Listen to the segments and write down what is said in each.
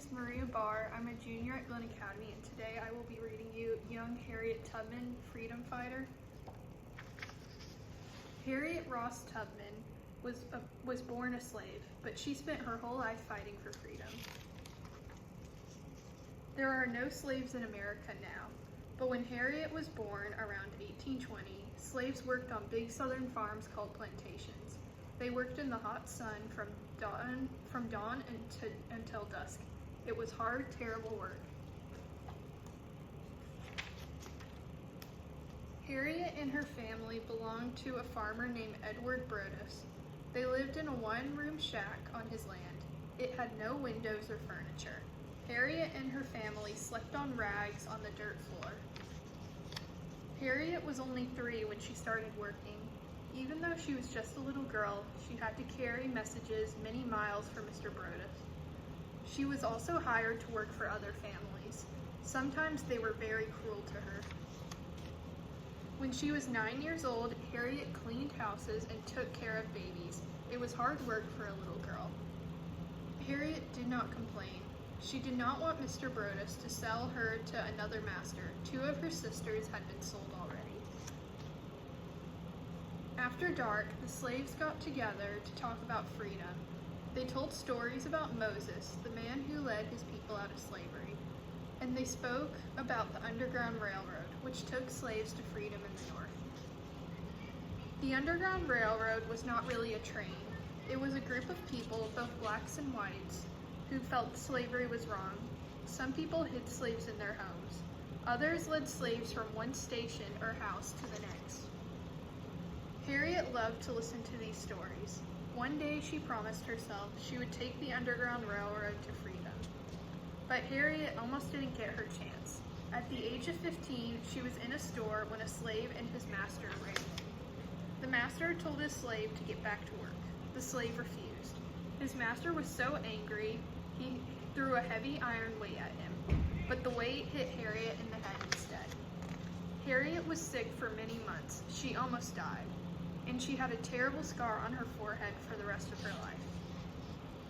is Maria Barr. I'm a junior at Glen Academy, and today I will be reading you Young Harriet Tubman, Freedom Fighter. Harriet Ross Tubman was born a slave, but she spent her whole life fighting for freedom. There are no slaves in America now, but when Harriet was born around 1820, slaves worked on big southern farms called plantations. They worked in the hot sun from dawn until dusk. It was hard, terrible work. Harriet and her family belonged to a farmer named Edward Brodus. They lived in a one-room shack on his land. It had no windows or furniture. Harriet and her family slept on rags on the dirt floor. Harriet was only 3 when she started working. Even though she was just a little girl, she had to carry messages many miles for Mr. Brodus. She was also hired to work for other families. Sometimes they were very cruel to her. When she was 9 years old, Harriet cleaned houses and took care of babies. It was hard work for a little girl. Harriet did not complain. She did not want Mr. Brodus to sell her to another master. 2 of her sisters had been sold already. After dark, the slaves got together to talk about freedom. They told stories about Moses, the man who led his people out of slavery. And they spoke about the Underground Railroad, which took slaves to freedom in the North. The Underground Railroad was not really a train. It was a group of people, both blacks and whites, who felt slavery was wrong. Some people hid slaves in their homes. Others led slaves from one station or house to the next. Harriet loved to listen to these stories. One day she promised herself she would take the Underground Railroad to freedom. But Harriet almost didn't get her chance. At the age of 15, she was in a store when a slave and his master ran in. The master told his slave to get back to work. The slave refused. His master was so angry, he threw a heavy iron weight at him, but the weight hit Harriet in the head instead. Harriet was sick for many months. She almost died, and she had a terrible scar on her forehead for the rest of her life.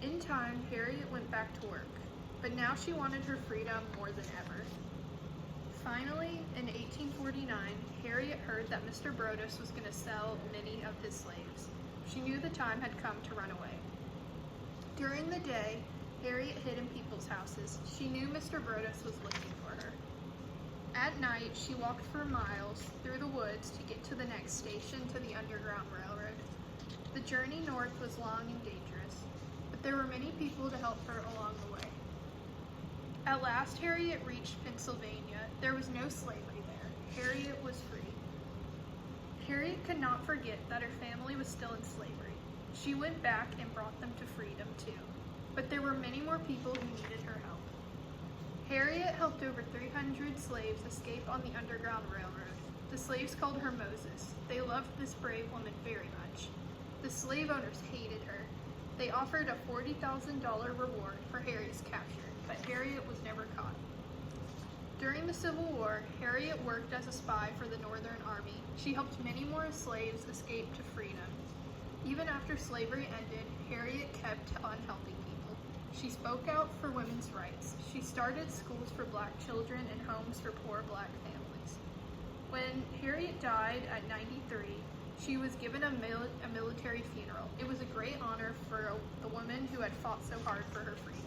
In time, Harriet went back to work, but now she wanted her freedom more than ever. Finally, in 1849, Harriet heard that Mr. Brodus was going to sell many of his slaves. She knew the time had come to run away. During the day, Harriet hid in people's houses. She knew Mr. Brodus was looking for her. At night, she walked for miles through the woods to get to the next station to the Underground Railroad. The journey north was long and dangerous, but there were many people to help her along the way. At last, Harriet reached Pennsylvania. There was no slavery there. Harriet was free. Harriet could not forget that her family was still in slavery. She went back and brought them to freedom too, but there were many more people who needed her help. Harriet helped over 300 slaves escape on the Underground Railroad. The slaves called her Moses. They loved this brave woman very much. The slave owners hated her. They offered a $40,000 reward for Harriet's capture, but Harriet was never caught. During the Civil War, Harriet worked as a spy for the Northern Army. She helped many more slaves escape to freedom. Even after slavery ended, Harriet kept on helping people. She spoke out for women's rights. She started schools for black children and homes for poor black families. When Harriet died at 93, she was given a military funeral. It was a great honor for the woman who had fought so hard for her freedom.